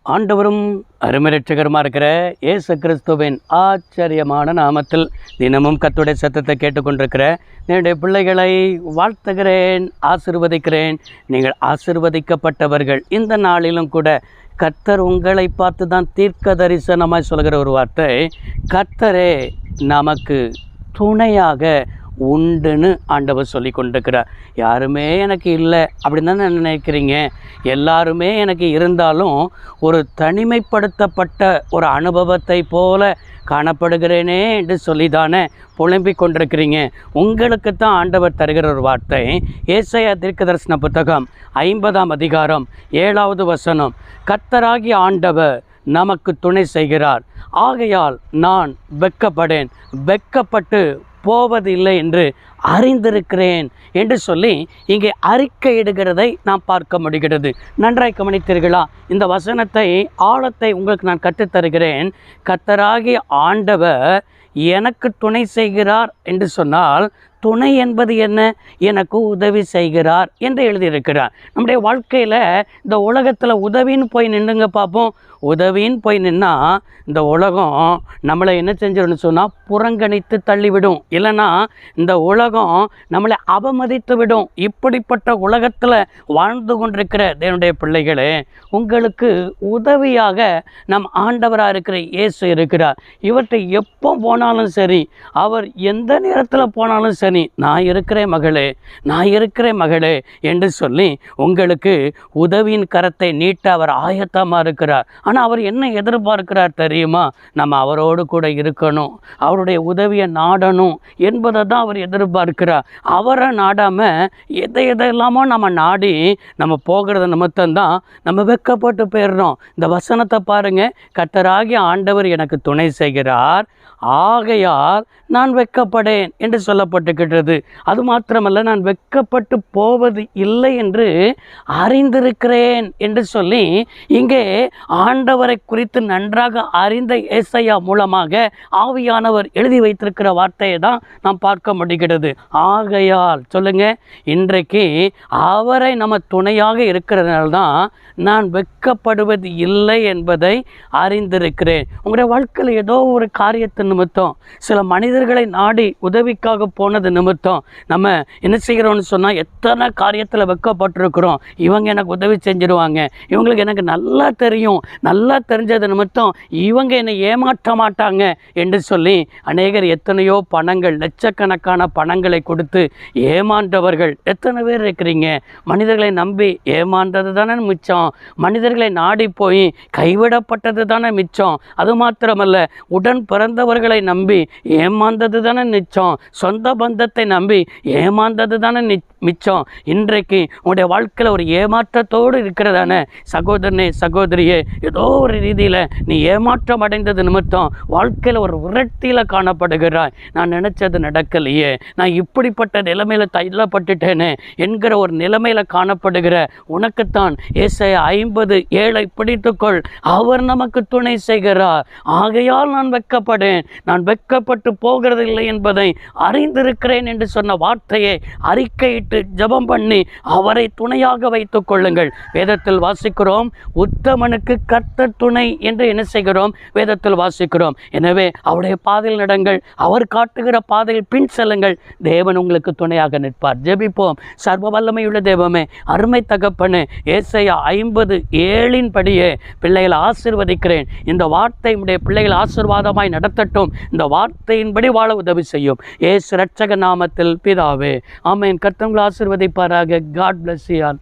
ஆண்டவரும் அருமரட்சகருமாக இருக்கிற இயேசு கிறிஸ்துவின் ஆச்சரியமான நாமத்தில் தினமும் கர்த்தருடைய சத்தத்தை கேட்டுக்கொண்டிருக்கிற என்னுடைய பிள்ளைகளை வாழ்த்துகிறேன், ஆசீர்வதிக்கிறேன். நீங்கள் ஆசீர்வதிக்கப்பட்டவர்கள். இந்த நாளிலும் கூட கர்த்தர் உங்களை பார்த்து தான் தீர்க்க தரிசனமாய் சொல்கிற ஒரு வார்த்தை, கர்த்தரே நமக்கு துணையாக உண்டுன்னு ஆண்டவர் சொல்லி கொண்டிருக்கிறார். யாருமே எனக்கு இல்லை அப்படின்னு தானே நினைக்கிறீங்க. எல்லாருமே எனக்கு இருந்தாலும் ஒரு தனிமைப்படுத்தப்பட்ட ஒரு அனுபவத்தை போல காணப்படுகிறேனே என்று சொல்லி தானே புலம்பிக் கொண்டிருக்கிறீங்க. உங்களுக்கு தான் ஆண்டவர் தருகிற ஒரு வார்த்தை, ஏசாயா தீர்க்கதரிசன புத்தகம் 50ஆம் அதிகாரம் 7வது வசனம், கர்த்தராகிய ஆண்டவர் நமக்கு துணை செய்கிறார், ஆகையால் நான் வெட்கப்படேன், வெட்கப்பட்டு போவதில்லை என்று அறிந்திருக்கிறேன் என்று சொல்லி இங்கே அறிக்கையிடுகிறதை நாம் பார்க்க முடிகிறது. நன்றாய் கவனித்தீர்களா? இந்த வசனத்தை ஆழத்தை உங்களுக்கு நான் கற்றுத்தருகிறேன். கர்த்தராகிய ஆண்டவர் எனக்கு துணை செய்கிறார் என்று சொன்னால், துணை என்பது என்ன? எனக்கு உதவி செய்கிறார் என்று எழுதியிருக்கிறார். நம்முடைய வாழ்க்கையில் இந்த உலகத்தில் உதவின்னு போய் நின்றுங்க பார்ப்போம். உதவின்னு போய் நின்னா இந்த உலகம் நம்மளை என்ன செஞ்சிடும்னு சொன்னால் புறங்கணித்து தள்ளிவிடும். இல்லைன்னா இந்த உலகம் நம்மளை அவமதித்து விடும். இப்படிப்பட்ட உலகத்தில் வாழ்ந்து கொண்டிருக்கிற தேவனுடைய பிள்ளைகளே, உங்களுக்கு உதவியாக நம் ஆண்டவராக இருக்கிற இயேசு இருக்கிறார். இவற்றை எப்போ போனாலும் சரி, அவர் எந்த நேரத்தில் போனாலும் சரி, நான் இருக்கிறேன் மகளே, நான் இருக்கிறேன் மகளே என்று சொல்லி உங்களுக்கு உதவியின் கரத்தை நீட்ட அவர் ஆயத்தமாக இருக்கிறார். ஆனால் அவர் என்ன எதிர்பார்க்கிறார் தெரியுமா? நம்ம அவரோடு கூட இருக்கணும், அவருடைய உதவியை நாடணும் என்பதை தான் அவர் எதிர்பார்க்கிறார். அவரை நாடாமல் எதையெல்லாமோ நம்ம நாடி நம்ம போகிறது நிமித்தம்தான் நம்ம வெட்கப்பட்டு போயிடுறோம். இந்த வசனத்தை பாருங்கள், கர்த்தராகிய ஆண்டவர் எனக்கு துணை செய்கிறார், ஆகையால் நான் வெட்கப்படேன் என்று சொல்லப்பட்டுக்கிட்டது. அது மாத்திரமல்ல, நான் வெட்கப்பட்டு போவது இல்லை என்று அறிந்திருக்கிறேன் என்று சொல்லி இங்கே ஆண்டவரை குறித்து நன்றாக அறிந்த ஏசாயா மூலமாக ஆவியானவர் எழுதி வைத்திருக்கிற வார்த்தையை தான் நாம் பார்க்க முடிகிறது. ஆகையால் சொல்லுங்க, இன்றைக்கு அவரை நம்ம துணையாக இருக்கிறதுனால தான் நான் வெட்கப்படுவது இல்லை என்பதை அறிந்திருக்கிறேன். உங்களுடைய வாழ்க்கையில் ஏதோ ஒரு காரியத்தின் நிமித்தம், சில மனிதர்களை நாடி உதவிக்காக போனது நிமித்தம் நம்ம என்ன செய்கிறோம்னு சொன்னால், எத்தனை காரியத்தில் வெட்கப்பட்டிருக்கிறோம். இவங்க எனக்கு உதவி செஞ்சிருவாங்க, இவங்களுக்கு எனக்கு நல்லா தெரியும், நல்லா தெரிஞ்சது நிமித்தம் இவங்க என்னை ஏமாற்ற மாட்டாங்க என்று சொல்லி அநேகர் எத்தனையோ பணங்கள், லட்சக்கணக்கான பணங்களை கொடுத்து ஏமாண்டவர்கள் எத்தனை பேர் இருக்கிறீங்க. மனிதர்களை நம்பி ஏமாந்தது தானே மிச்சம், மனிதர்களை நாடி போய் கைவிடப்பட்டது தானே மிச்சம். அது மாத்திரமல்ல, உடன் பிறந்தவர்களை நம்பி ஏமாந்தது தானே மிச்சம், சொந்த பந்தத்தை நம்பி ஏமாந்தது தானே மிச்சம். இன்றைக்கு உங்களுடைய வாழ்க்கையில் ஒரு ஏமாற்றத்தோடு இருக்கிறதானே சகோதரனே, சகோதரியே, ஏதோ ஒரு ரீதியில் நீ ஏமாற்றம் அடைந்தது நிமித்தம் வாழ்க்கையில் ஒரு விரட்டியில் காணப்படுகிறாய். நான் நினச்சது நடக்கலையே, நான் இப்படிப்பட்ட நிலைமையில் தள்ளப்பட்டுட்டேனே என்கிற ஒரு நிலைமையில் காணப்படுகிற உனக்குத்தான் ஏசாயா 50:7 பிடித்துக்கொள். அவர் நமக்கு துணை செய்கிறார், ஆகையால் நான் வெட்கப்படேன், நான் வெட்கப்பட்டு போகிறதில்லை என்பதை அறிந்திருக்கிறேன் என்று சொன்ன வார்த்தையை அறிக்கையிட்டு ஜெபம் பண்ணி அவரை துணையாக வைத்துக் கொள்ளுங்கள். வேதத்தில் வாசிக்கிறோம், உத்தமனுக்கு கர்த்தர் துணை என்று என்ன செய்கிறோம்? வேதத்தில் வாசிக்கிறோம். எனவே அவருடைய பாதையில் நடங்கள், அவர் காட்டுகிற பாதையில் பின் செல்லுங்கள். தேவன் உங்களுக்கு துணையாக நிற்பார். ஜெபிப்போம். சர்வ வல்லமையுள்ள தேவமே, அருமை தகப்பனே, ஏசாயா 50:7 படியே பிள்ளைகளை ஆசீர்வதிக்கிறேன். இந்த வார்த்தை உடைய பிள்ளைகள் ஆசீர்வாதமாய் நடத்தட்டும். இந்த வார்த்தையின்படி வாழ உதவி செய்யும். இயேசு இரட்சக நாமத்தில் பிதாவே, ஆமென். கர்த்தர் உங்களை ஆசீர்வதிப்பாராக. God bless you all.